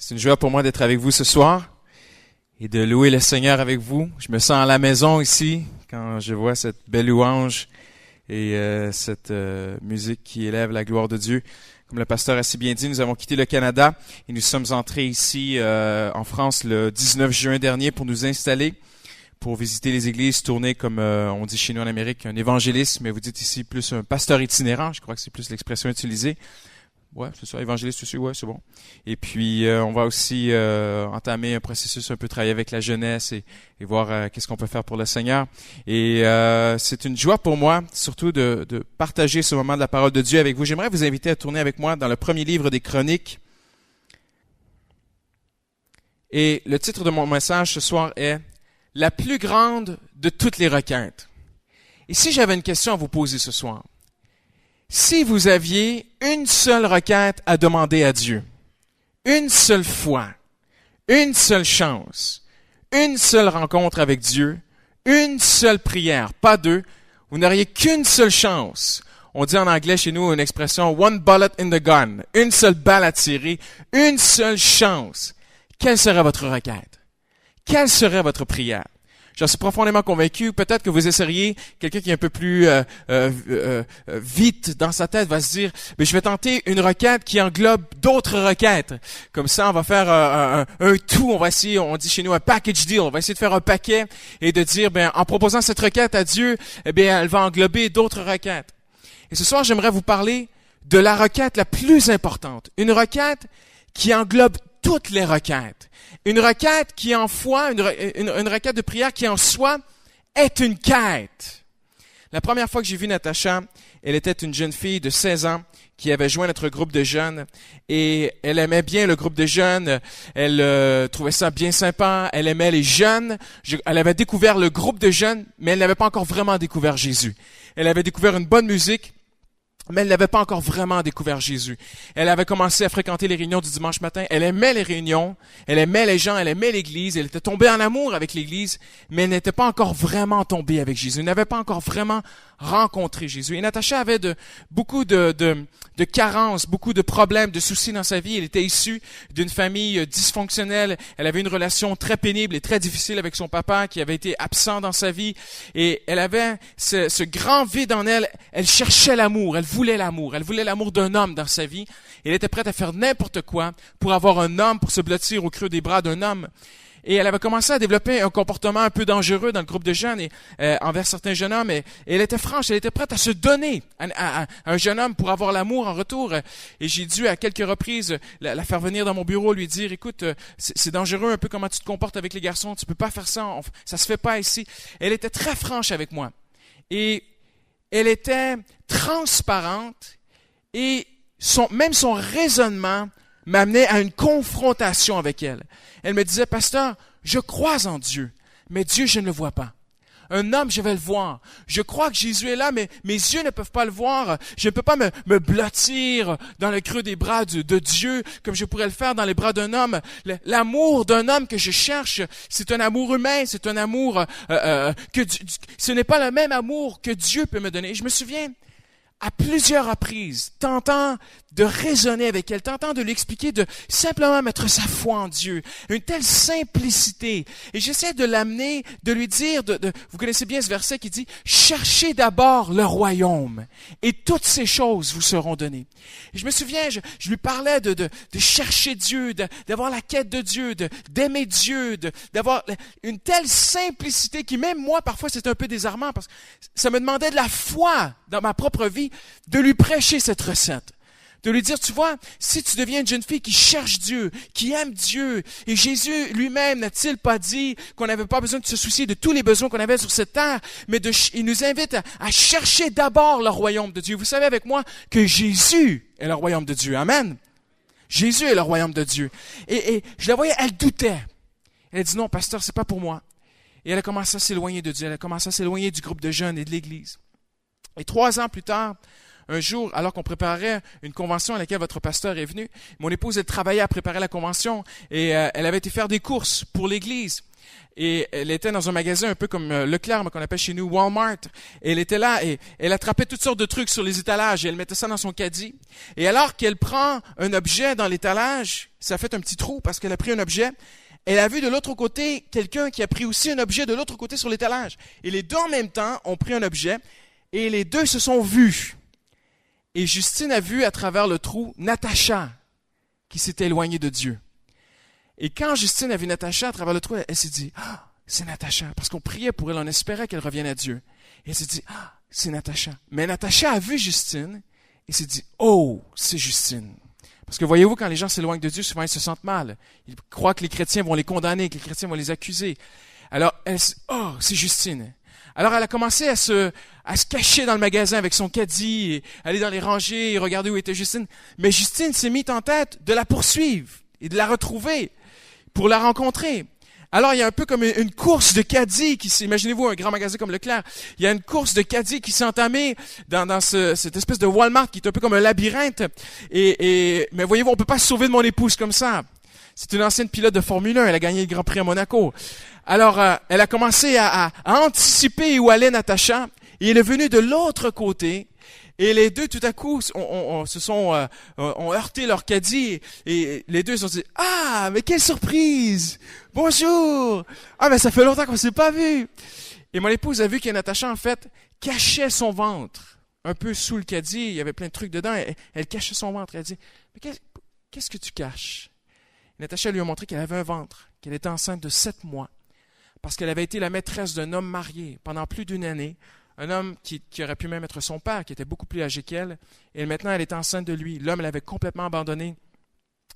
C'est une joie pour moi d'être avec vous ce soir et de louer le Seigneur avec vous. Je me sens à la maison ici quand je vois cette belle louange et cette musique qui élève la gloire de Dieu. Comme le pasteur a si bien dit, nous avons quitté le Canada et nous sommes entrés ici en France le 19 juin dernier pour nous installer, pour visiter les églises, tourner comme on dit chez nous en Amérique, un évangéliste, mais vous dites ici plus un pasteur itinérant, je crois que c'est plus l'expression utilisée. Ouais, c'est ça, évangéliste aussi, ouais, c'est bon. Et puis, on va aussi entamer un processus un peu travailler avec la jeunesse et voir qu'est-ce qu'on peut faire pour le Seigneur. Et c'est une joie pour moi, surtout de partager ce moment de la parole de Dieu avec vous. J'aimerais vous inviter à tourner avec moi dans le premier livre des Chroniques. Et le titre de mon message ce soir est « La plus grande de toutes les requêtes ». Et si j'avais une question à vous poser ce soir, si vous aviez une seule requête à demander à Dieu, une seule fois, une seule chance, une seule rencontre avec Dieu, une seule prière, pas deux, vous n'auriez qu'une seule chance. On dit en anglais chez nous une expression « one bullet in the gun », une seule balle à tirer, une seule chance. Quelle serait votre requête? Quelle serait votre prière? J'en suis profondément convaincu. Peut-être que vous essayeriez, quelqu'un qui est un peu plus vite dans sa tête va se dire, mais je vais tenter une requête qui englobe d'autres requêtes. Comme ça, on va faire un tout. On va essayer, on dit chez nous un package deal. On va essayer de faire un paquet et de dire, en proposant cette requête à Dieu, elle va englober d'autres requêtes. Et ce soir, j'aimerais vous parler de la requête la plus importante. Une requête qui englobe toutes les requêtes. Une requête qui en foi, une requête de prière qui en soi est une quête. La première fois que j'ai vu Natacha, elle était une jeune fille de 16 ans qui avait joint notre groupe de jeunes et elle aimait bien le groupe de jeunes. Elle trouvait ça bien sympa. Elle aimait les jeunes. Elle avait découvert le groupe de jeunes, mais elle n'avait pas encore vraiment découvert Jésus. Elle avait découvert une bonne musique, mais elle n'avait pas encore vraiment découvert Jésus. Elle avait commencé à fréquenter les réunions du dimanche matin. Elle aimait les réunions, elle aimait les gens, elle aimait l'Église. Elle était tombée en amour avec l'Église, mais elle n'était pas encore vraiment tombée avec Jésus. Elle n'avait pas encore vraiment rencontré Jésus. Et Natacha avait beaucoup de carences, beaucoup de problèmes, de soucis dans sa vie. Elle était issue d'une famille dysfonctionnelle. Elle avait une relation très pénible et très difficile avec son papa qui avait été absent dans sa vie. Et elle avait ce grand vide en elle. Elle cherchait l'amour. Elle voulait l'amour d'un homme dans sa vie. Elle était prête à faire n'importe quoi pour avoir un homme, pour se blottir au creux des bras d'un homme. Et elle avait commencé à développer un comportement un peu dangereux dans le groupe de jeunes et envers certains jeunes hommes. Et elle était franche, elle était prête à se donner à un jeune homme pour avoir l'amour en retour. Et j'ai dû à quelques reprises la faire venir dans mon bureau, lui dire, écoute, c'est dangereux un peu comment tu te comportes avec les garçons, tu peux pas faire ça, ça se fait pas ici. Elle était très franche avec moi. Et elle était transparente et même son raisonnement m'amenait à une confrontation avec elle. Elle me disait, pasteur, je crois en Dieu, mais Dieu, je ne le vois pas. Un homme, je vais le voir. Je crois que Jésus est là, mais mes yeux ne peuvent pas le voir. Je ne peux pas me blottir dans le creux des bras de Dieu comme je pourrais le faire dans les bras d'un homme. L'amour d'un homme que je cherche, c'est un amour humain, c'est un amour ce n'est pas le même amour que Dieu peut me donner. Et je me souviens, à plusieurs reprises, tentant de raisonner avec elle, tentant de lui expliquer, de simplement mettre sa foi en Dieu, une telle simplicité. Et j'essaie de l'amener, de lui dire, vous connaissez bien ce verset qui dit « Cherchez d'abord le royaume, et toutes ces choses vous seront données. » Et je me souviens, je lui parlais de chercher Dieu, d'avoir la quête de Dieu, d'aimer Dieu, d'avoir une telle simplicité qui, même moi, parfois, c'est un peu désarmant, parce que ça me demandait de la foi dans ma propre vie, de lui prêcher cette recette. De lui dire, tu vois, si tu deviens une jeune fille qui cherche Dieu, qui aime Dieu, et Jésus lui-même n'a-t-il pas dit qu'on n'avait pas besoin de se soucier de tous les besoins qu'on avait sur cette terre, mais il nous invite à chercher d'abord le royaume de Dieu. Vous savez avec moi que Jésus est le royaume de Dieu. Amen. Jésus est le royaume de Dieu. Et je la voyais, elle doutait. Elle a dit, non, pasteur, c'est pas pour moi. Et elle a commencé à s'éloigner de Dieu. Elle a commencé à s'éloigner du groupe de jeunes et de l'Église. Et 3 ans plus tard, un jour, alors qu'on préparait une convention à laquelle votre pasteur est venu, mon épouse, elle travaillait à préparer la convention et elle avait été faire des courses pour l'Église. Et elle était dans un magasin un peu comme Leclerc, mais qu'on appelle chez nous Walmart. Et elle était là et elle attrapait toutes sortes de trucs sur les étalages et elle mettait ça dans son caddie. Et alors qu'elle prend un objet dans l'étalage, ça fait un petit trou parce qu'elle a pris un objet, elle a vu de l'autre côté quelqu'un qui a pris aussi un objet de l'autre côté sur l'étalage. Et les deux en même temps ont pris un objet et les deux se sont vus. Et Justine a vu à travers le trou Natacha qui s'était éloignée de Dieu. Et quand Justine a vu Natacha à travers le trou, elle s'est dit, ah, c'est Natacha. Parce qu'on priait pour elle, on espérait qu'elle revienne à Dieu. Et elle s'est dit, ah, c'est Natacha. Mais Natacha a vu Justine et s'est dit, oh, c'est Justine. Parce que voyez-vous, quand les gens s'éloignent de Dieu, souvent ils se sentent mal. Ils croient que les chrétiens vont les condamner, que les chrétiens vont les accuser. Alors, elle s'est dit, oh, c'est Justine. Alors, elle a commencé à se cacher dans le magasin avec son caddie, et aller dans les rangées et regarder où était Justine. Mais Justine s'est mise en tête de la poursuivre et de la retrouver pour la rencontrer. Alors, il y a un peu comme une course de caddie imaginez-vous un grand magasin comme Leclerc, il y a une course de caddie qui s'est entamée dans cette espèce de Walmart qui est un peu comme un labyrinthe. Mais voyez-vous, on peut pas se sauver de mon épouse comme ça. C'est une ancienne pilote de Formule 1, elle a gagné le Grand Prix à Monaco. Alors, elle a commencé à anticiper où allait Natacha, et elle est venue de l'autre côté. Et les deux, tout à coup, ont heurté leur caddie et les deux se sont dit, ah, mais quelle surprise! Bonjour! Ah, mais ça fait longtemps qu'on s'est pas vu! Et mon épouse a vu que Natacha, en fait, cachait son ventre. Un peu sous le caddie, il y avait plein de trucs dedans, elle cachait son ventre. Elle a dit, mais qu'est-ce que tu caches? Et Natacha lui a montré qu'elle avait un ventre, qu'elle était enceinte de 7 mois, parce qu'elle avait été la maîtresse d'un homme marié pendant plus d'1 année, un homme qui aurait pu même être son père, qui était beaucoup plus âgé qu'elle, et maintenant elle était enceinte de lui. L'homme l'avait complètement abandonnée.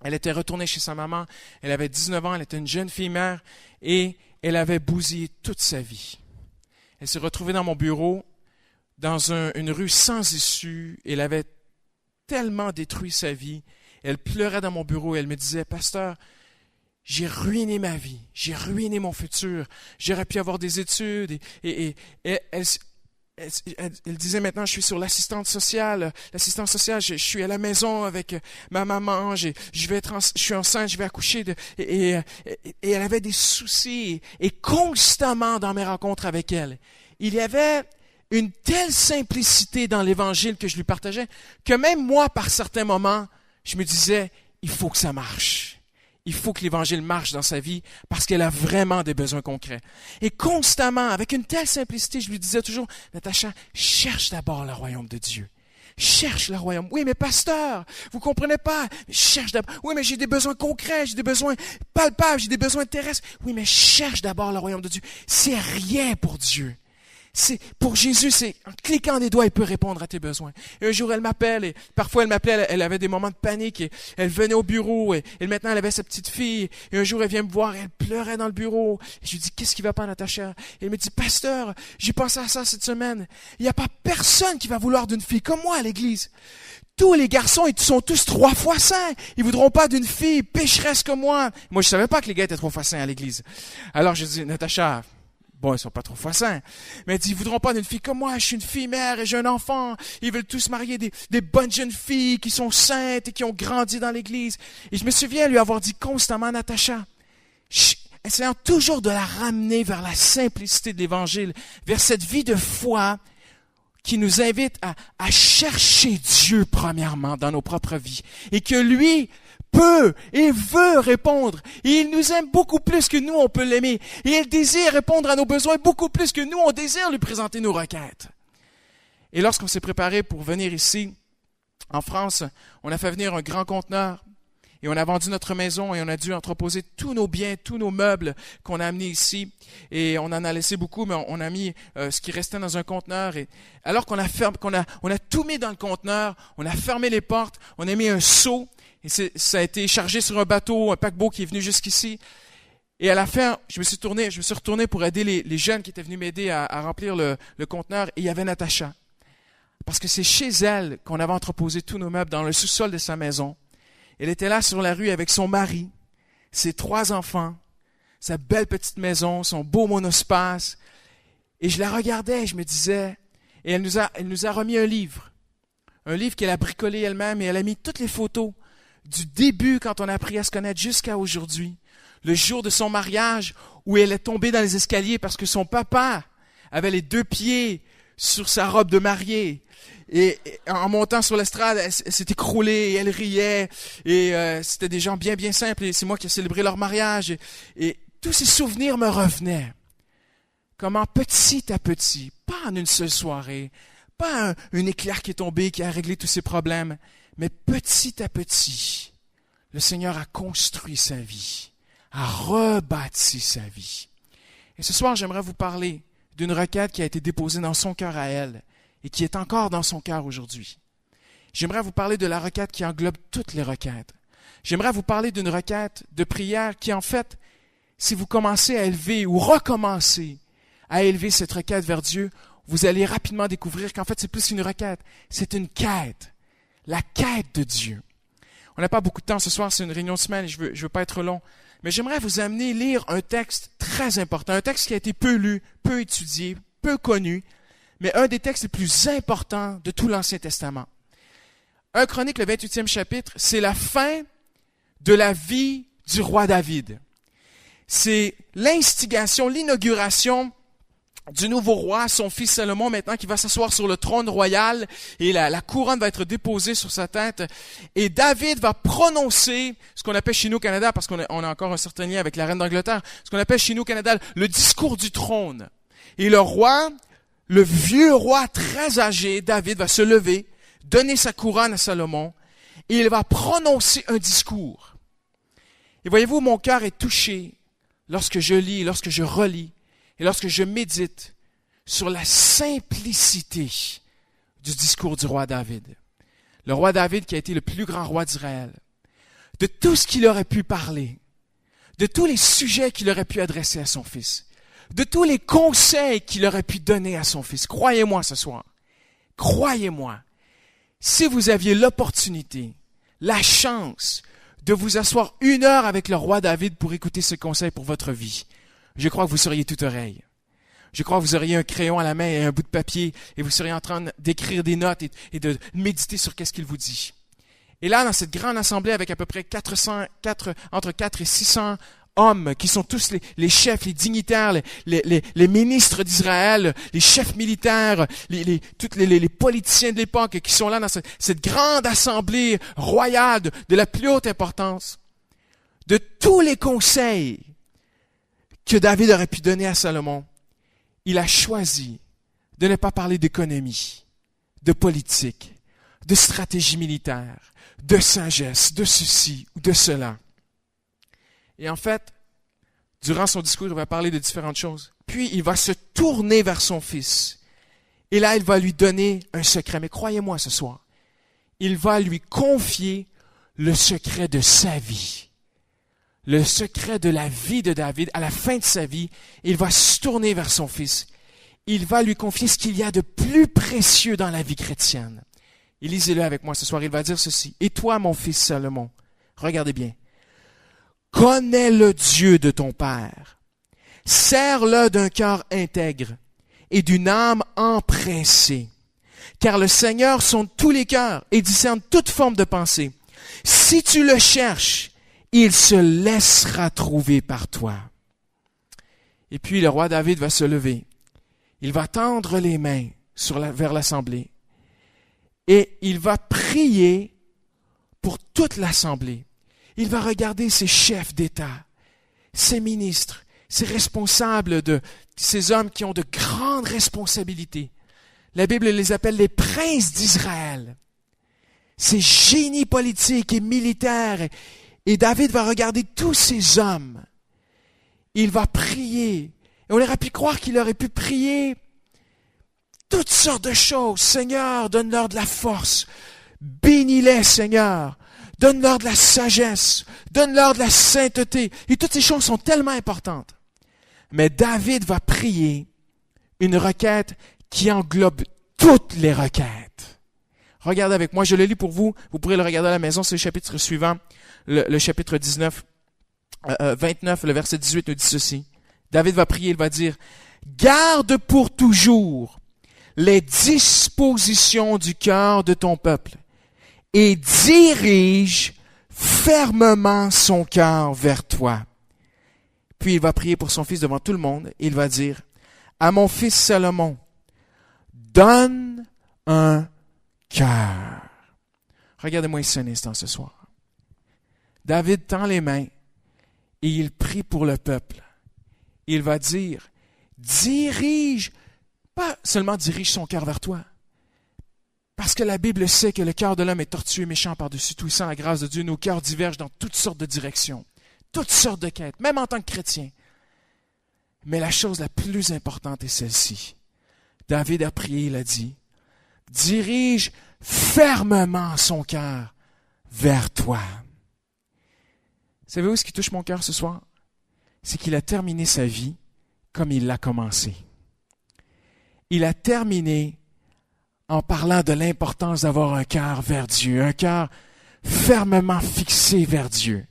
Elle était retournée chez sa maman, elle avait 19 ans, elle était une jeune fille mère, et elle avait bousillé toute sa vie. Elle s'est retrouvée dans mon bureau, dans une rue sans issue, elle avait tellement détruit sa vie. Elle pleurait dans mon bureau et elle me disait, « Pasteur, j'ai ruiné ma vie, j'ai ruiné mon futur, j'aurais pu avoir des études. » Et elle disait maintenant, je suis sur l'assistance sociale, je suis à la maison avec ma maman, je suis enceinte, je vais accoucher. Et elle avait des soucis. Et constamment dans mes rencontres avec elle, il y avait une telle simplicité dans l'évangile que je lui partageais, que même moi, par certains moments, je me disais, il faut que ça marche. Il faut que l'Évangile marche dans sa vie parce qu'elle a vraiment des besoins concrets. Et constamment, avec une telle simplicité, je lui disais toujours, Natacha, cherche d'abord le royaume de Dieu. Cherche le royaume. Oui, mais pasteur, vous comprenez pas. Cherche d'abord. Oui, mais j'ai des besoins concrets, j'ai des besoins palpables, j'ai des besoins terrestres. Oui, mais cherche d'abord le royaume de Dieu. C'est rien pour Dieu. Pour Jésus, c'est en cliquant des doigts, il peut répondre à tes besoins. Et un jour, elle m'appelle, et parfois elle m'appelait, elle avait des moments de panique, et elle venait au bureau, et maintenant elle avait sa petite fille, et un jour elle vient me voir, et elle pleurait dans le bureau. Et je lui dis, qu'est-ce qui va pas, Natacha? Et elle me dit, pasteur, j'ai pensé à ça cette semaine. Il n'y a pas personne qui va vouloir d'une fille comme moi à l'église. Tous les garçons, ils sont tous 3 fois saints. Ils voudront pas d'une fille pécheresse comme moi. Moi, je savais pas que les gars étaient 3 fois saints à l'église. Alors je dis, Natacha, bon, ils sont pas trop fois saints. Mais ils voudront pas d'une fille comme moi. Je suis une fille mère et j'ai un enfant. Ils veulent tous marier des bonnes jeunes filles qui sont saintes et qui ont grandi dans l'église. Et je me souviens lui avoir dit constamment, Natacha, essayant toujours de la ramener vers la simplicité de l'évangile, vers cette vie de foi qui nous invite à chercher Dieu premièrement dans nos propres vies. Et que lui peut et veut répondre. Et il nous aime beaucoup plus que nous, on peut l'aimer. Et il désire répondre à nos besoins beaucoup plus que nous, on désire lui présenter nos requêtes. Et lorsqu'on s'est préparé pour venir ici, en France, on a fait venir un grand conteneur. Et on a vendu notre maison et on a dû entreposer tous nos biens, tous nos meubles qu'on a amenés ici. Et on en a laissé beaucoup, mais on a mis ce qui restait dans un conteneur. Et alors on a tout mis dans le conteneur, on a fermé les portes, on a mis un seau. Et ça a été chargé sur un bateau, un paquebot qui est venu jusqu'ici. Et à la fin, je me suis retourné pour aider les jeunes qui étaient venus m'aider à remplir le conteneur. Et il y avait Natacha. Parce que c'est chez elle qu'on avait entreposé tous nos meubles dans le sous-sol de sa maison. Elle était là sur la rue avec son mari, ses 3 enfants, sa belle petite maison, son beau monospace. Et je la regardais et je me disais, et elle nous a remis un livre qu'elle a bricolé elle-même et elle a mis toutes les photos du début quand on a appris à se connaître jusqu'à aujourd'hui. le jour de son mariage où elle est tombée dans les escaliers parce que son papa avait les 2 pieds sur sa robe de mariée. Et en montant sur l'estrade, elle s'est écroulée et elle riait. Et c'était des gens bien, bien simples. Et c'est moi qui ai célébré leur mariage. Et tous ces souvenirs me revenaient. Comment petit à petit, pas en une seule soirée, pas un éclair qui est tombé, qui a réglé tous ces problèmes, mais petit à petit, le Seigneur a construit sa vie, a rebâti sa vie. Et ce soir, j'aimerais vous parler d'une requête qui a été déposée dans son cœur à elle et qui est encore dans son cœur aujourd'hui. J'aimerais vous parler de la requête qui englobe toutes les requêtes. J'aimerais vous parler d'une requête de prière qui, en fait, si vous commencez à élever ou recommencez à élever cette requête vers Dieu, vous allez rapidement découvrir qu'en fait, c'est plus qu'une requête, c'est une quête, la quête de Dieu. On n'a pas beaucoup de temps ce soir, c'est une réunion de semaine et je veux pas être long, mais j'aimerais vous amener lire un texte très important, un texte qui a été peu lu, peu étudié, peu connu, mais un des textes les plus importants de tout l'Ancien Testament. 1 Chronique, le 28e chapitre, c'est la fin de la vie du roi David. C'est l'instigation, l'inauguration du nouveau roi, son fils Salomon maintenant, qui va s'asseoir sur le trône royal et la couronne va être déposée sur sa tête. Et David va prononcer ce qu'on appelle chez nous au Canada, parce qu'on a encore un certain lien avec la reine d'Angleterre, ce qu'on appelle chez nous au Canada le discours du trône. Et le roi, le vieux roi très âgé, David, va se lever, donner sa couronne à Salomon et il va prononcer un discours. Et voyez-vous, mon cœur est touché lorsque je lis, lorsque je relis, et lorsque je médite sur la simplicité du discours du roi David. Le roi David qui a été le plus grand roi d'Israël. De tout ce qu'il aurait pu parler, de tous les sujets qu'il aurait pu adresser à son fils, de tous les conseils qu'il aurait pu donner à son fils. Croyez-moi ce soir, croyez-moi, si vous aviez l'opportunité, la chance de vous asseoir 1 heure avec le roi David pour écouter ce conseil pour votre vie, je crois que vous seriez tout oreille. Je crois que vous auriez un crayon à la main et un bout de papier et vous seriez en train d'écrire des notes et de méditer sur qu'est-ce qu'il vous dit. Et là, dans cette grande assemblée avec à peu près entre 4 et 600 hommes qui sont tous les chefs, les dignitaires, les ministres d'Israël, les chefs militaires, tous les politiciens de l'époque qui sont là dans cette grande assemblée royale de la plus haute importance, de tous les conseils que David aurait pu donner à Salomon, il a choisi de ne pas parler d'économie, de politique, de stratégie militaire, de sagesse, de ceci ou de cela. Et en fait, durant son discours, il va parler de différentes choses. Puis, il va se tourner vers son fils. Et là, il va lui donner un secret. Mais croyez-moi ce soir, il va lui confier le secret de sa vie. Le secret de la vie de David, à la fin de sa vie, il va se tourner vers son fils. Il va lui confier ce qu'il y a de plus précieux dans la vie chrétienne. Et lisez-le avec moi ce soir, il va dire ceci. « Et toi, mon fils Salomon, regardez bien, connais le Dieu de ton père, sers-le d'un cœur intègre et d'une âme empressée, car le Seigneur sonde tous les cœurs et discerne toute forme de pensée. Si tu le cherches, il se laissera trouver par toi. » Et puis le roi David va se lever. Il va tendre les mains vers l'assemblée. Et il va prier pour toute l'assemblée. Il va regarder ses chefs d'État, ses ministres, ses responsables, ces hommes qui ont de grandes responsabilités. La Bible les appelle les princes d'Israël. Ces génies politiques et militaires. Et David va regarder tous ces hommes. Il va prier. Et on aurait pu croire qu'il aurait pu prier toutes sortes de choses. Seigneur, donne-leur de la force. Bénis-les, Seigneur. Donne-leur de la sagesse. Donne-leur de la sainteté. Et toutes ces choses sont tellement importantes. Mais David va prier une requête qui englobe toutes les requêtes. Regardez avec moi, je le lis pour vous. Vous pourrez le regarder à la maison, c'est le chapitre suivant. Le chapitre 29, le verset 18 nous dit ceci. David va prier, il va dire, « Garde pour toujours les dispositions du cœur de ton peuple et dirige fermement son cœur vers toi. Puis il va prier pour son fils devant tout le monde et il va dire, à mon fils Salomon, donne un cœur. Regardez-moi ici un instant ce soir. David tend les mains et il prie pour le peuple. Il va dire, dirige, pas seulement dirige son cœur vers toi, parce que la Bible sait que le cœur de l'homme est tortueux et méchant par-dessus tout, sans la grâce de Dieu, nos cœurs divergent dans toutes sortes de directions, toutes sortes de quêtes, même en tant que chrétien. Mais la chose la plus importante est celle-ci. David a prié, il a dit, dirige fermement son cœur vers toi. Savez-vous ce qui touche mon cœur ce soir? C'est qu'il a terminé sa vie comme il l'a commencé. Il a terminé en parlant de l'importance d'avoir un cœur vers Dieu, un cœur fermement fixé vers Dieu.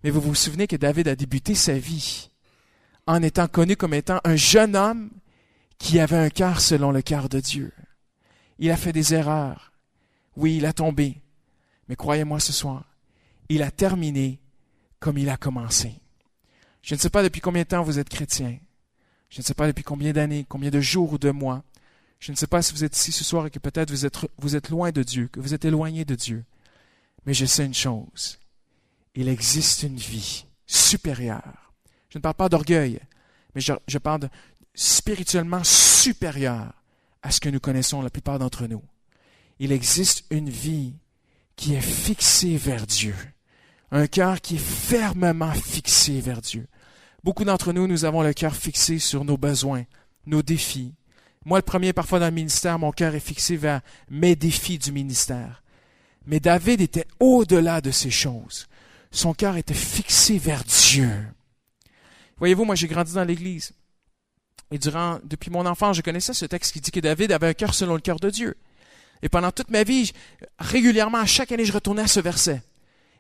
Mais vous vous souvenez que David a débuté sa vie en étant connu comme étant un jeune homme qui avait un cœur selon le cœur de Dieu. Il a fait des erreurs. Oui, il a tombé. Mais croyez-moi ce soir, il a terminé comme il a commencé. Je ne sais pas depuis combien de temps vous êtes chrétien. Je ne sais pas depuis combien d'années, combien de jours ou de mois. Je ne sais pas si vous êtes ici ce soir et que peut-être vous êtes loin de Dieu, que vous êtes éloigné de Dieu. Mais je sais une chose. Il existe une vie supérieure. Je ne parle pas d'orgueil, mais je parle de spirituellement supérieure à ce que nous connaissons la plupart d'entre nous. Il existe une vie qui est fixée vers Dieu. Un cœur qui est fermement fixé vers Dieu. Beaucoup d'entre nous, nous avons le cœur fixé sur nos besoins, nos défis. Moi, le premier, parfois dans le ministère, mon cœur est fixé vers mes défis du ministère. Mais David était au-delà de ces choses. Son cœur était fixé vers Dieu. Voyez-vous, moi, j'ai grandi dans l'Église. Et depuis mon enfance, je connaissais ce texte qui dit que David avait un cœur selon le cœur de Dieu. Et pendant toute ma vie, régulièrement, à chaque année, je retournais à ce verset.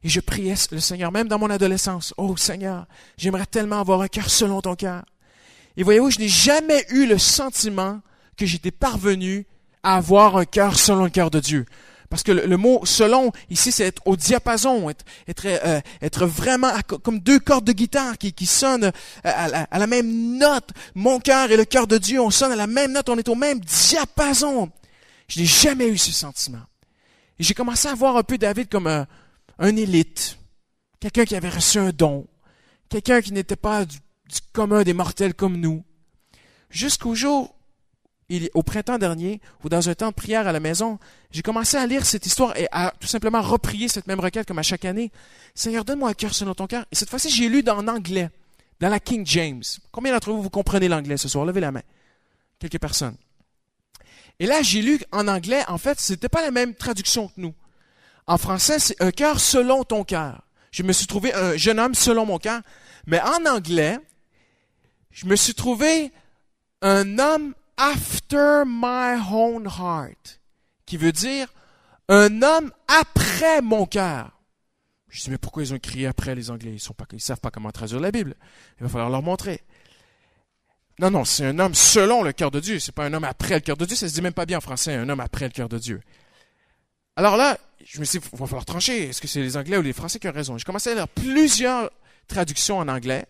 Et je priais le Seigneur, même dans mon adolescence. Oh Seigneur, j'aimerais tellement avoir un cœur selon ton cœur. Et voyez-vous, je n'ai jamais eu le sentiment que j'étais parvenu à avoir un cœur selon le cœur de Dieu. Parce que le mot selon, ici, c'est être au diapason, être vraiment comme deux cordes de guitare qui sonnent à la même note. Mon cœur et le cœur de Dieu, on sonne à la même note, on est au même diapason. Je n'ai jamais eu ce sentiment. Et j'ai commencé à voir un peu David comme un élite, quelqu'un qui avait reçu un don, quelqu'un qui n'était pas du commun des mortels comme nous. Jusqu'au jour, au printemps dernier, ou dans un temps de prière à la maison, j'ai commencé à lire cette histoire et à tout simplement reprier cette même requête comme à chaque année. Seigneur, donne-moi un cœur selon ton cœur. Et cette fois-ci, j'ai lu en anglais, dans la King James. Combien d'entre vous comprenez l'anglais ce soir? Levez la main. Quelques personnes. Et là, j'ai lu en anglais, en fait, c'était pas la même traduction que nous. En français, c'est un cœur selon ton cœur. Je me suis trouvé un jeune homme selon mon cœur. Mais en anglais, je me suis trouvé un homme after my own heart, qui veut dire un homme après mon cœur. Je dis, mais pourquoi ils ont écrit après les Anglais? Ils savent pas comment traduire la Bible. Il va falloir leur montrer. Non, c'est un homme selon le cœur de Dieu. C'est pas un homme après le cœur de Dieu. Ça se dit même pas bien en français, un homme après le cœur de Dieu. Alors là, je me suis dit, il va falloir trancher. Est-ce que c'est les Anglais ou les Français qui ont raison? J'ai commencé à lire plusieurs traductions en anglais.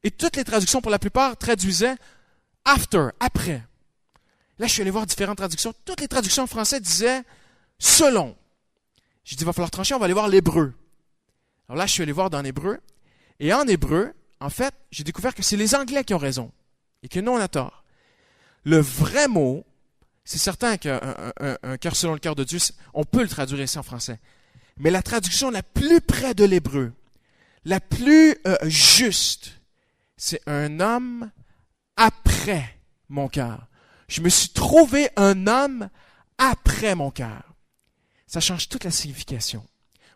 Et toutes les traductions, pour la plupart, traduisaient after, après. Là, je suis allé voir différentes traductions. Toutes les traductions en français disaient selon. J'ai dit, il va falloir trancher, on va aller voir l'hébreu. Alors là, je suis allé voir dans l'hébreu. Et en hébreu, en fait, j'ai découvert que c'est les Anglais qui ont raison. Et que nous, on a tort. Le vrai mot, c'est certain qu'un cœur selon le cœur de Dieu, on peut le traduire ici en français. Mais la traduction la plus près de l'hébreu, la plus juste, c'est un homme après mon cœur. Je me suis trouvé un homme après mon cœur. Ça change toute la signification.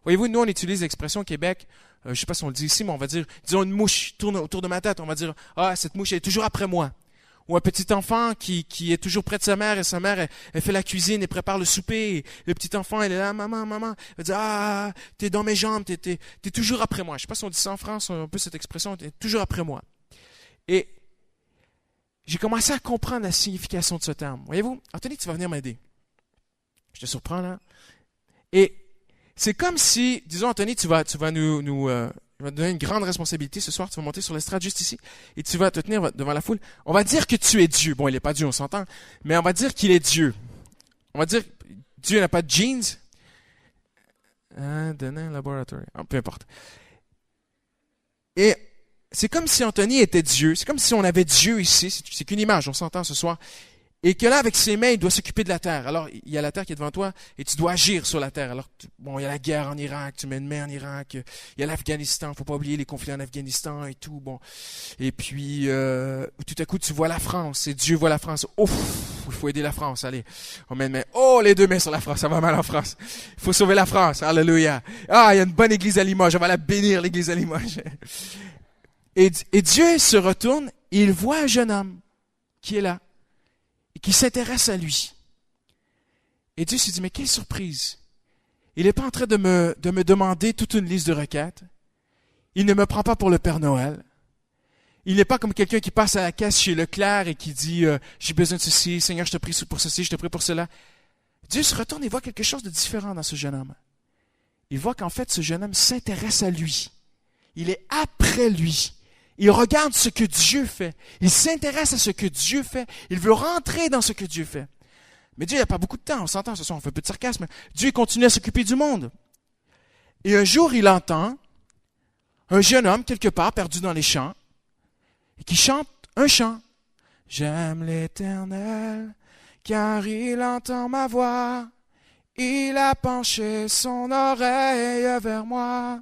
Voyez-vous, nous, on utilise l'expression au Québec, je ne sais pas si on le dit ici, mais on va dire, disons une mouche tourne autour de ma tête, on va dire, cette mouche elle est toujours après moi. Ou un petit enfant qui est toujours près de sa mère, et sa mère, elle fait la cuisine et prépare le souper. Et le petit enfant, elle est là, maman. Elle dit, t'es dans mes jambes, t'es toujours après moi. Je sais pas si on dit ça en France, un peu cette expression, t'es toujours après moi. Et j'ai commencé à comprendre la signification de ce terme. Voyez-vous, Anthony, tu vas venir m'aider. Je te surprends là. Et c'est comme si, disons, Anthony, tu vas nous je vais te donner une grande responsabilité ce soir. Tu vas monter sur l'estrade juste ici et tu vas te tenir devant la foule. On va dire que tu es Dieu. Bon, il n'est pas Dieu, on s'entend, mais on va dire qu'il est Dieu. On va dire Dieu n'a pas de jeans. Laboratory. Peu importe. Et c'est comme si Anthony était Dieu. C'est comme si on avait Dieu ici. C'est qu'une image, on s'entend ce soir. Et que là, avec ses mains, il doit s'occuper de la terre. Alors, il y a la terre qui est devant toi et tu dois agir sur la terre. Alors, bon, il y a la guerre en Irak, tu mets une main en Irak. Il y a l'Afghanistan, faut pas oublier les conflits en Afghanistan et tout. Bon. Et puis, tout à coup, tu vois la France et Dieu voit la France. Ouf, il faut aider la France. Allez, on met une main. Oh, les deux mains sur la France, ça va mal en France. Il faut sauver la France. Alléluia. Ah, il y a une bonne église à Limoges. On va la bénir, l'église à Limoges. Et Dieu se retourne et il voit un jeune homme qui est là et qui s'intéresse à lui. Et Dieu se dit, mais quelle surprise. Il n'est pas en train de me demander toute une liste de requêtes. Il ne me prend pas pour le Père Noël. Il n'est pas comme quelqu'un qui passe à la caisse chez Leclerc et qui dit, j'ai besoin de ceci, Seigneur, je te prie pour ceci, je te prie pour cela. Dieu se retourne et voit quelque chose de différent dans ce jeune homme. Il voit qu'en fait, ce jeune homme s'intéresse à lui. Il est après lui. Il regarde ce que Dieu fait. Il s'intéresse à ce que Dieu fait. Il veut rentrer dans ce que Dieu fait. Mais Dieu n'a pas beaucoup de temps, on s'entend ce soir, on fait un peu de sarcasme. Dieu continue à s'occuper du monde. Et un jour, il entend un jeune homme, quelque part, perdu dans les champs, qui chante un chant. « J'aime l'Éternel, car il entend ma voix. Il a penché son oreille vers moi.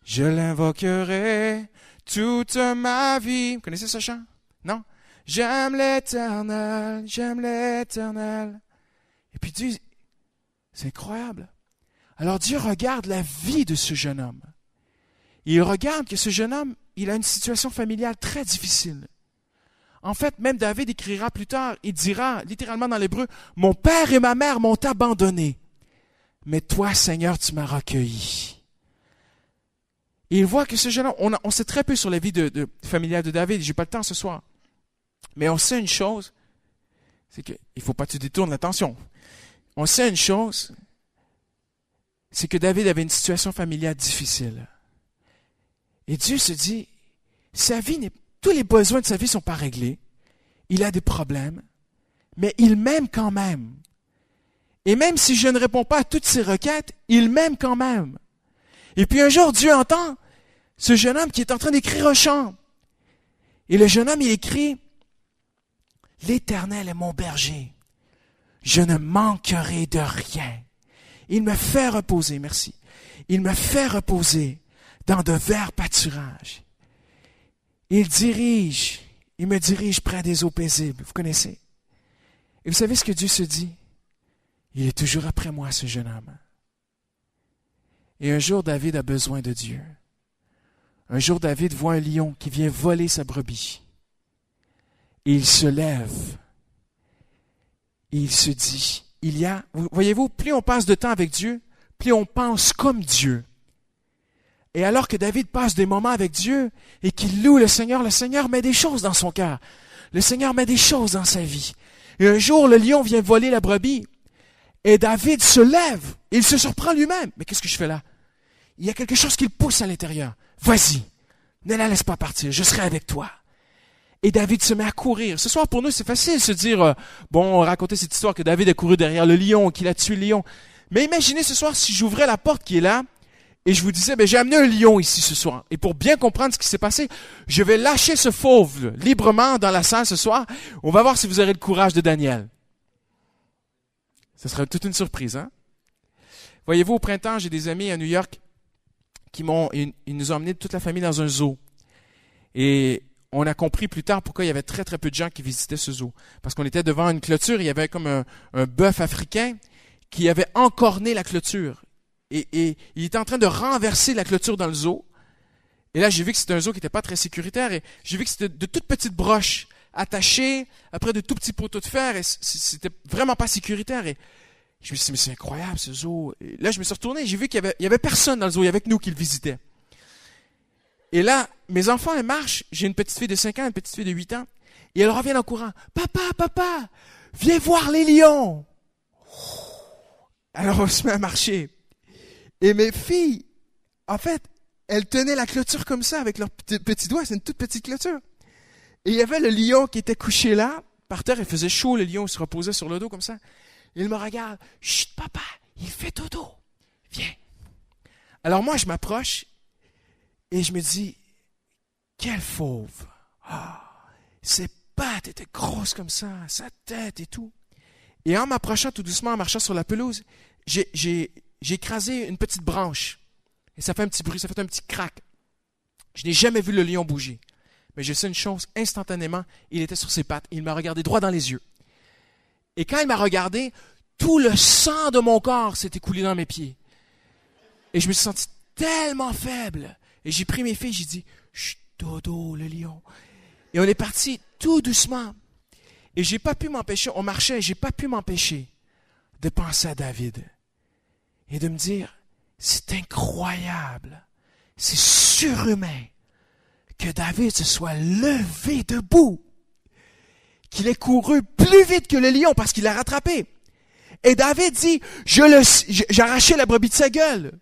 Je l'invoquerai toute ma vie. » Vous connaissez ce chant? Non? J'aime l'Éternel, j'aime l'Éternel. Et puis Dieu, c'est incroyable. Alors Dieu regarde la vie de ce jeune homme. Il regarde que ce jeune homme, il a une situation familiale très difficile. En fait, même David écrira plus tard, il dira, littéralement dans l'hébreu, « Mon père et ma mère m'ont abandonné, mais toi, Seigneur, tu m'as recueilli. » Et il voit que ce jeune homme, on sait très peu sur la vie familiale de David, j'ai pas le temps ce soir. Mais on sait une chose, c'est qu'il ne faut pas que tu détournes l'attention. On sait une chose, c'est que David avait une situation familiale difficile. Et Dieu se dit, tous les besoins de sa vie ne sont pas réglés. Il a des problèmes, mais il m'aime quand même. Et même si je ne réponds pas à toutes ses requêtes, il m'aime quand même. Et puis un jour, Dieu entend ce jeune homme qui est en train d'écrire un chant. Et le jeune homme, il écrit, « L'Éternel est mon berger. Je ne manquerai de rien. Il me fait reposer, merci. Il me fait reposer dans de verts pâturages. Il me dirige près des eaux paisibles. » Vous connaissez? Et vous savez ce que Dieu se dit? Il est toujours après moi, ce jeune homme. Et un jour, David a besoin de Dieu. Un jour, David voit un lion qui vient voler sa brebis. Et il se lève. Et il se dit, voyez-vous, plus on passe de temps avec Dieu, plus on pense comme Dieu. Et alors que David passe des moments avec Dieu et qu'il loue le Seigneur met des choses dans son cœur. Le Seigneur met des choses dans sa vie. Et un jour, le lion vient voler la brebis. Et David se lève. Et il se surprend lui-même. Mais qu'est-ce que je fais là? Il y a quelque chose qui le pousse à l'intérieur. Vas-y, ne la laisse pas partir, je serai avec toi. Et David se met à courir. Ce soir, pour nous, c'est facile de se dire, raconter cette histoire que David a couru derrière le lion, qu'il a tué le lion. Mais imaginez ce soir si j'ouvrais la porte qui est là, et je vous disais, j'ai amené un lion ici ce soir. Et pour bien comprendre ce qui s'est passé, je vais lâcher ce fauve librement dans la salle ce soir. On va voir si vous aurez le courage de Daniel. Ce serait toute une surprise, hein? Voyez-vous, au printemps, j'ai des amis à New York ils nous ont emmenés toute la famille dans un zoo. Et on a compris plus tard pourquoi il y avait très très peu de gens qui visitaient ce zoo. Parce qu'on était devant une clôture, il y avait comme un bœuf africain qui avait encorné la clôture. Et il était en train de renverser la clôture dans le zoo. Et là, j'ai vu que c'était un zoo qui n'était pas très sécuritaire. Et j'ai vu que c'était de toutes petites broches attachées après de tout petits poteaux de fer. Et c'était vraiment pas sécuritaire. Et je me suis dit, mais c'est incroyable ce zoo. Et là, je me suis retourné et j'ai vu qu'il y avait personne dans le zoo. Il y avait que nous qui le visitaient. Et là, mes enfants, elles marchent. J'ai une petite fille de 5 ans, une petite fille de 8 ans. Et elles reviennent en courant. Papa, viens voir les lions. Alors, on se met à marcher. Et mes filles, en fait, elles tenaient la clôture comme ça avec leurs petits doigts. C'est une toute petite clôture. Et il y avait le lion qui était couché là, par terre. Il faisait chaud, le lion se reposait sur le dos comme ça. Il me regarde. Chut, papa, il fait dodo. Viens. Alors moi, je m'approche et je me dis, quel fauve. Ses pattes étaient grosses comme ça, sa tête et tout. Et en m'approchant tout doucement, en marchant sur la pelouse, j'ai écrasé une petite branche. Et ça fait un petit bruit, ça fait un petit crack. Je n'ai jamais vu le lion bouger. Mais je sais une chose, instantanément, il était sur ses pattes. Il m'a regardé droit dans les yeux. Et quand il m'a regardé, tout le sang de mon corps s'est écoulé dans mes pieds. Et je me suis senti tellement faible. Et j'ai pris mes filles, j'ai dit, chut, dodo, le lion. Et on est parti tout doucement. Et j'ai pas pu m'empêcher, on marchait, j'ai pas pu m'empêcher de penser à David. Et de me dire, c'est incroyable, c'est surhumain que David se soit levé debout, qu'il ait couru plus vite que le lion parce qu'il l'a rattrapé. Et David dit, j'ai arraché la brebis de sa gueule.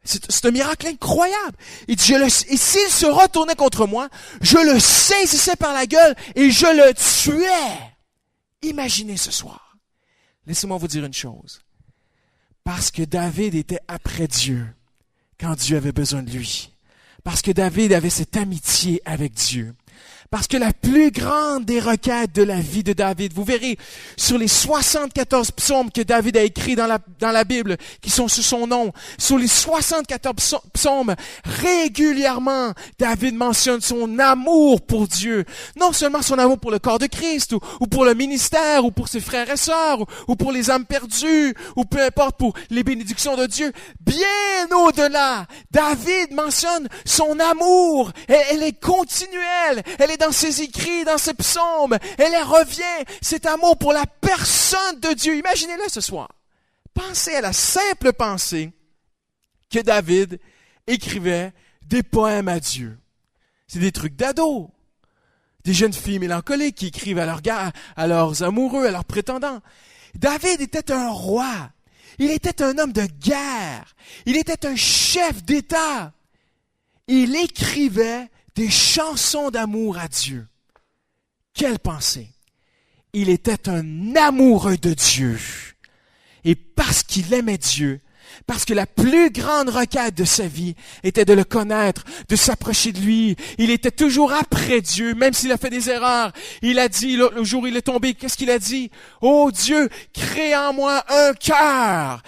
C'est un miracle incroyable. Il dit, et s'il se retournait contre moi, je le saisissais par la gueule et je le tuais. Imaginez ce soir. Laissez-moi vous dire une chose. Parce que David était après Dieu quand Dieu avait besoin de lui. Parce que David avait cette amitié avec Dieu. Parce que la plus grande des requêtes de la vie de David, vous verrez, sur les 74 psaumes que David a écrits dans la Bible, qui sont sous son nom, sur les 74 psaumes, régulièrement, David mentionne son amour pour Dieu. Non seulement son amour pour le corps de Christ, ou pour le ministère, ou pour ses frères et sœurs, ou pour les âmes perdues, ou peu importe pour les bénédictions de Dieu. Bien au-delà, David mentionne son amour. Elle est continuelle. Elle est dans ses écrits, dans ses psaumes. Elle revient, cet amour pour la personne de Dieu. Imaginez-le ce soir. Pensez à la simple pensée que David écrivait des poèmes à Dieu. C'est des trucs d'ados. Des jeunes filles mélancoliques qui écrivent à leurs gars, à leurs amoureux, à leurs prétendants. David était un roi. Il était un homme de guerre. Il était un chef d'État. Il écrivait des chansons d'amour à Dieu. Quelle pensée! Il était un amoureux de Dieu. Et parce qu'il aimait Dieu, parce que la plus grande requête de sa vie était de le connaître, de s'approcher de lui. Il était toujours après Dieu, même s'il a fait des erreurs. Il a dit, le jour où il est tombé, qu'est-ce qu'il a dit? Oh Dieu, crée en moi un cœur.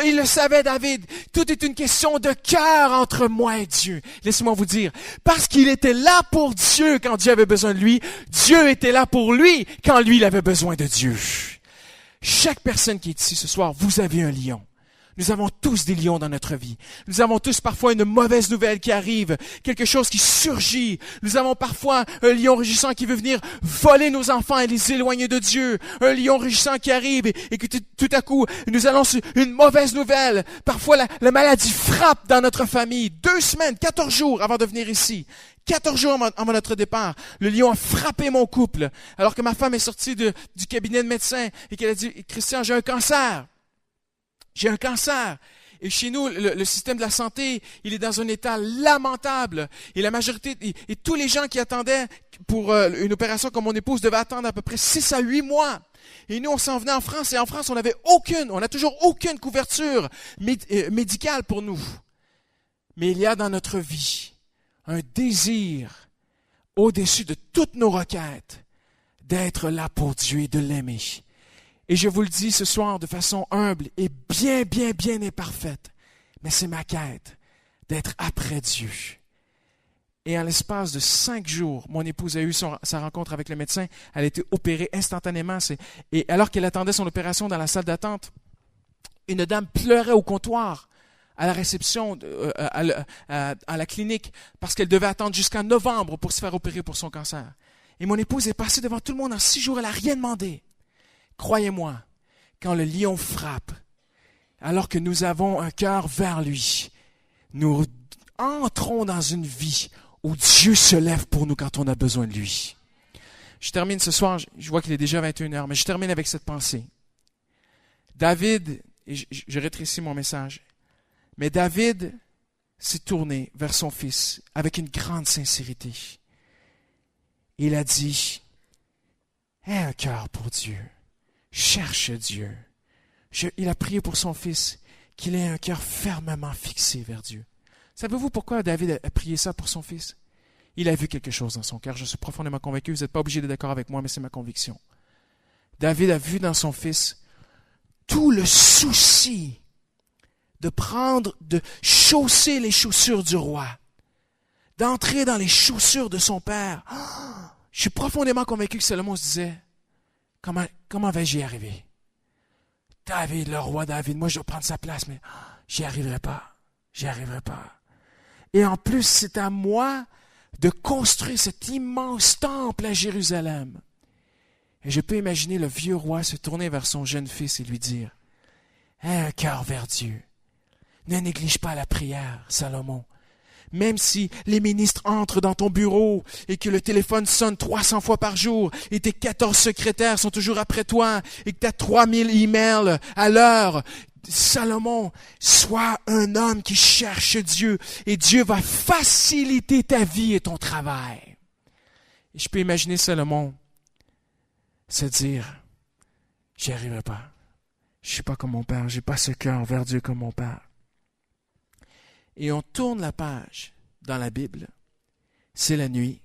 Il le savait, David. Tout est une question de cœur entre moi et Dieu. Laissez-moi vous dire, parce qu'il était là pour Dieu quand Dieu avait besoin de lui, Dieu était là pour lui quand lui, il avait besoin de Dieu. Chaque personne qui est ici ce soir, vous avez un lion. Nous avons tous des lions dans notre vie. Nous avons tous parfois une mauvaise nouvelle qui arrive, quelque chose qui surgit. Nous avons parfois un lion rugissant qui veut venir voler nos enfants et les éloigner de Dieu. Un lion rugissant qui arrive et que tout à coup, nous annonce une mauvaise nouvelle. Parfois, la maladie frappe dans notre famille. 2 semaines, 14 jours avant de venir ici. 14 jours avant notre départ, le lion a frappé mon couple. Alors que ma femme est sortie du cabinet de médecin et qu'elle a dit, Christian, j'ai un cancer. J'ai un cancer. Et chez nous, le système de la santé, il est dans un état lamentable. Et la majorité, et tous les gens qui attendaient pour une opération comme mon épouse devaient attendre à peu près 6 à 8 mois. Et nous, on s'en venait en France. Et en France, on n'a toujours aucune couverture médicale pour nous. Mais il y a dans notre vie un désir au-dessus de toutes nos requêtes d'être là pour Dieu et de l'aimer. Et je vous le dis ce soir de façon humble et bien imparfaite, mais c'est ma quête d'être après Dieu. Et en l'espace de 5 jours, mon épouse a eu sa rencontre avec le médecin. Elle a été opérée instantanément. Et alors qu'elle attendait son opération dans la salle d'attente, une dame pleurait au comptoir à la réception, à la clinique, parce qu'elle devait attendre jusqu'en novembre pour se faire opérer pour son cancer. Et mon épouse est passée devant tout le monde en 6 jours. Elle n'a rien demandé. Croyez-moi, quand le lion frappe, alors que nous avons un cœur vers lui, nous entrons dans une vie où Dieu se lève pour nous quand on a besoin de lui. Je termine ce soir, je vois qu'il est déjà 21h, mais je termine avec cette pensée. David, et je rétrécis mon message, mais David s'est tourné vers son fils avec une grande sincérité. Il a dit, « Aie un cœur pour Dieu. Cherche Dieu. » Il a prié pour son fils, qu'il ait un cœur fermement fixé vers Dieu. Savez-vous pourquoi David a prié ça pour son fils? Il a vu quelque chose dans son cœur. Je suis profondément convaincu. Vous n'êtes pas obligé d'être d'accord avec moi, mais c'est ma conviction. David a vu dans son fils tout le souci de chausser les chaussures du roi, d'entrer dans les chaussures de son père. Je suis profondément convaincu que Salomon se disait, comment vais-je y arriver? David, le roi David, moi je dois prendre sa place, mais j'y arriverai pas. Et en plus, c'est à moi de construire cet immense temple à Jérusalem. Et je peux imaginer le vieux roi se tourner vers son jeune fils et lui dire, « Aie un cœur vers Dieu. Ne néglige pas la prière, Salomon. Même si les ministres entrent dans ton bureau et que le téléphone sonne 300 fois par jour et tes 14 secrétaires sont toujours après toi et que tu as 3000 emails à l'heure, Salomon, sois un homme qui cherche Dieu et Dieu va faciliter ta vie et ton travail. » Et je peux imaginer Salomon se dire, « J'y arriverai pas. Je suis pas comme mon père. J'ai pas ce cœur vers Dieu comme mon père. » Et on tourne la page dans la Bible. C'est la nuit.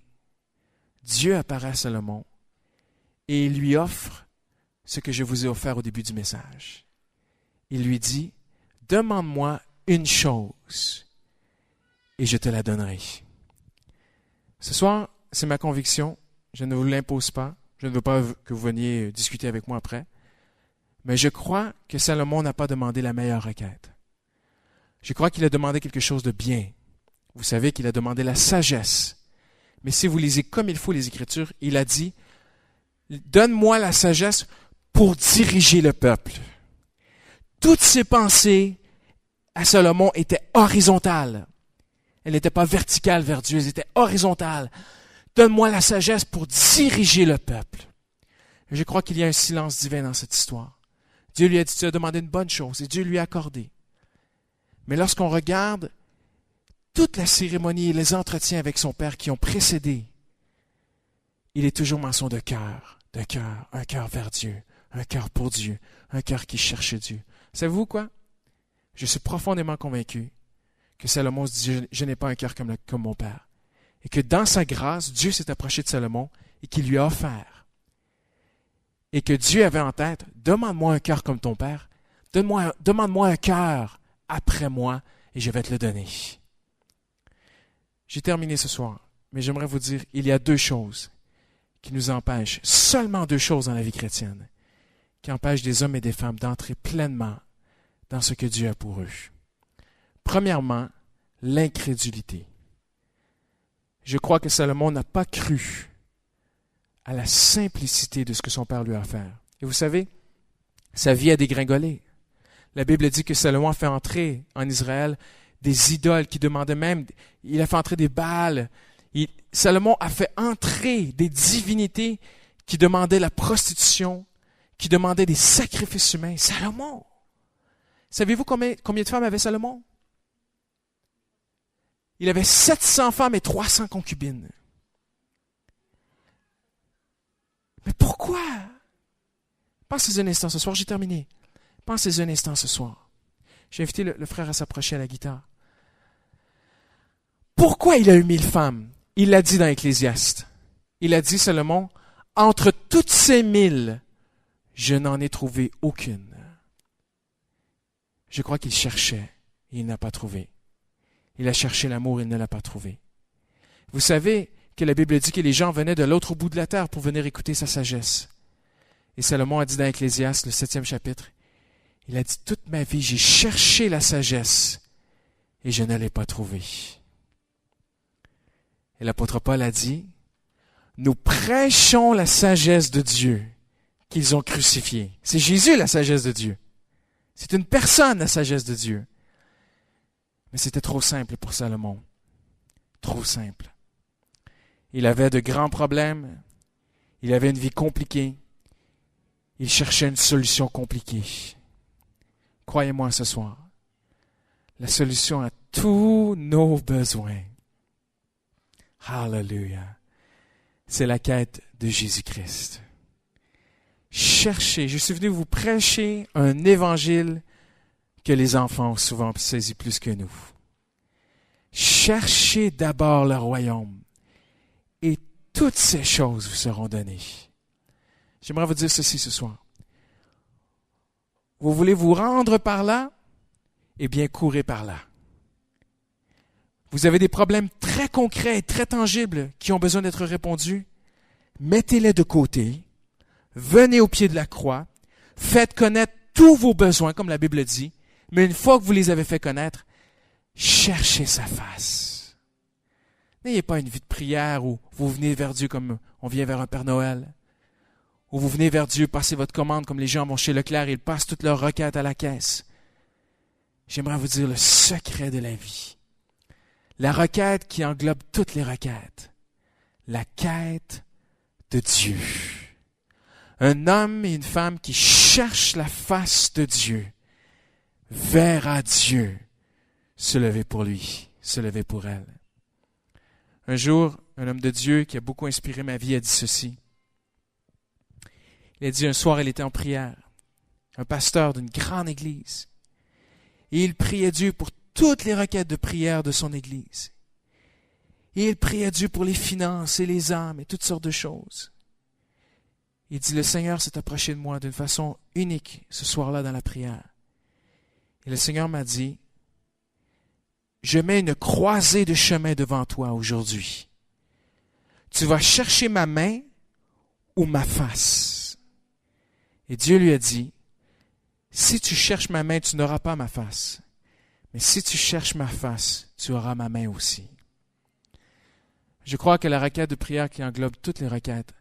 Dieu apparaît à Salomon et il lui offre ce que je vous ai offert au début du message. Il lui dit, « Demande-moi une chose et je te la donnerai. » Ce soir, c'est ma conviction. Je ne vous l'impose pas. Je ne veux pas que vous veniez discuter avec moi après. Mais je crois que Salomon n'a pas demandé la meilleure requête. Je crois qu'il a demandé quelque chose de bien. Vous savez qu'il a demandé la sagesse. Mais si vous lisez comme il faut les Écritures, il a dit, « Donne-moi la sagesse pour diriger le peuple. » Toutes ses pensées à Salomon étaient horizontales. Elles n'étaient pas verticales vers Dieu, elles étaient horizontales. Donne-moi la sagesse pour diriger le peuple. Et je crois qu'il y a un silence divin dans cette histoire. Dieu lui a dit, tu as demandé une bonne chose, et Dieu lui a accordé. Mais lorsqu'on regarde toute la cérémonie et les entretiens avec son père qui ont précédé, il est toujours mention de cœur, un cœur vers Dieu, un cœur pour Dieu, un cœur qui cherche Dieu. Savez-vous quoi? Je suis profondément convaincu que Salomon se dit, je n'ai pas un cœur comme mon père. Et que dans sa grâce, Dieu s'est approché de Salomon et qu'il lui a offert. Et que Dieu avait en tête, demande-moi un cœur comme ton père, demande-moi un cœur après moi et je vais te le donner. J'ai terminé ce soir, mais j'aimerais vous dire, il y a deux choses qui nous empêchent, seulement deux choses dans la vie chrétienne, qui empêchent des hommes et des femmes d'entrer pleinement dans ce que Dieu a pour eux. Premièrement, l'incrédulité. Je crois que Salomon n'a pas cru à la simplicité de ce que son père lui a offert. Et vous savez, sa vie a dégringolé. La Bible dit que Salomon a fait entrer en Israël des idoles qui demandaient même, il a fait entrer des Baals. Salomon a fait entrer des divinités qui demandaient la prostitution, qui demandaient des sacrifices humains. Salomon! Savez-vous combien de femmes avait Salomon? Il avait 700 femmes et 300 concubines. Mais pourquoi? Pensez un instant ce soir, j'ai terminé. Pensez un instant ce soir. J'ai invité le frère à s'approcher à la guitare. Pourquoi il a eu 1000 femmes? Il l'a dit dans Ecclésiaste. Il a dit, Salomon, entre toutes ces 1000, je n'en ai trouvé aucune. Je crois qu'il cherchait et il n'a pas trouvé. Il a cherché l'amour et il ne l'a pas trouvé. Vous savez que la Bible dit que les gens venaient de l'autre bout de la terre pour venir écouter sa sagesse. Et Salomon a dit dans Ecclésiaste, le 7e chapitre, il a dit, toute ma vie, j'ai cherché la sagesse et je ne l'ai pas trouvée. Et l'apôtre Paul a dit, nous prêchons la sagesse de Dieu qu'ils ont crucifiée. C'est Jésus la sagesse de Dieu. C'est une personne la sagesse de Dieu. Mais c'était trop simple pour Salomon. Trop simple. Il avait de grands problèmes. Il avait une vie compliquée. Il cherchait une solution compliquée. Croyez-moi ce soir, la solution à tous nos besoins. Hallelujah. C'est la quête de Jésus-Christ. Cherchez, je suis venu vous prêcher un évangile que les enfants ont souvent saisi plus que nous. Cherchez d'abord le royaume et toutes ces choses vous seront données. J'aimerais vous dire ceci ce soir. Vous voulez vous rendre par là? Eh bien, courez par là. Vous avez des problèmes très concrets et très tangibles qui ont besoin d'être répondus? Mettez-les de côté. Venez au pied de la croix. Faites connaître tous vos besoins, comme la Bible dit. Mais une fois que vous les avez fait connaître, cherchez sa face. N'ayez pas une vie de prière où vous venez vers Dieu comme on vient vers un Père Noël. Où vous venez vers Dieu, passez votre commande comme les gens vont chez Leclerc et ils passent toutes leurs requêtes à la caisse. J'aimerais vous dire le secret de la vie. La requête qui englobe toutes les requêtes. La quête de Dieu. Un homme et une femme qui cherchent la face de Dieu verra Dieu se lever pour lui, se lever pour elle. Un jour, un homme de Dieu qui a beaucoup inspiré ma vie a dit ceci. Il a dit un soir, il était en prière, un pasteur d'une grande église. Et il priait Dieu pour toutes les requêtes de prière de son église. Et il priait Dieu pour les finances et les âmes et toutes sortes de choses. Il dit, le Seigneur s'est approché de moi d'une façon unique ce soir-là dans la prière. Et le Seigneur m'a dit, je mets une croisée de chemin devant toi aujourd'hui. Tu vas chercher ma main ou ma face. Et Dieu lui a dit, si tu cherches ma main, tu n'auras pas ma face. Mais si tu cherches ma face, tu auras ma main aussi. Je crois que la requête de prière qui englobe toutes les requêtes,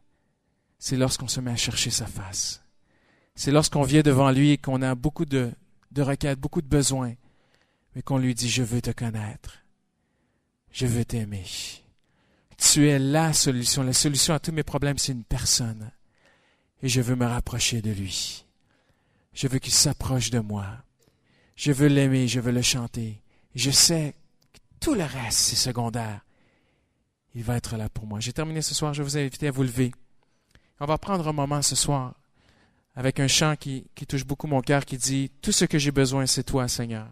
c'est lorsqu'on se met à chercher sa face. C'est lorsqu'on vient devant lui et qu'on a beaucoup de requêtes, beaucoup de besoins, mais qu'on lui dit, je veux te connaître. Je veux t'aimer. Tu es la solution. La solution à tous mes problèmes, c'est une personne. Et je veux me rapprocher de lui. Je veux qu'il s'approche de moi. Je veux l'aimer, je veux le chanter. Je sais que tout le reste, c'est secondaire. Il va être là pour moi. J'ai terminé ce soir, je vous invite à vous lever. On va prendre un moment ce soir avec un chant qui touche beaucoup mon cœur, qui dit « Tout ce que j'ai besoin, c'est toi, Seigneur.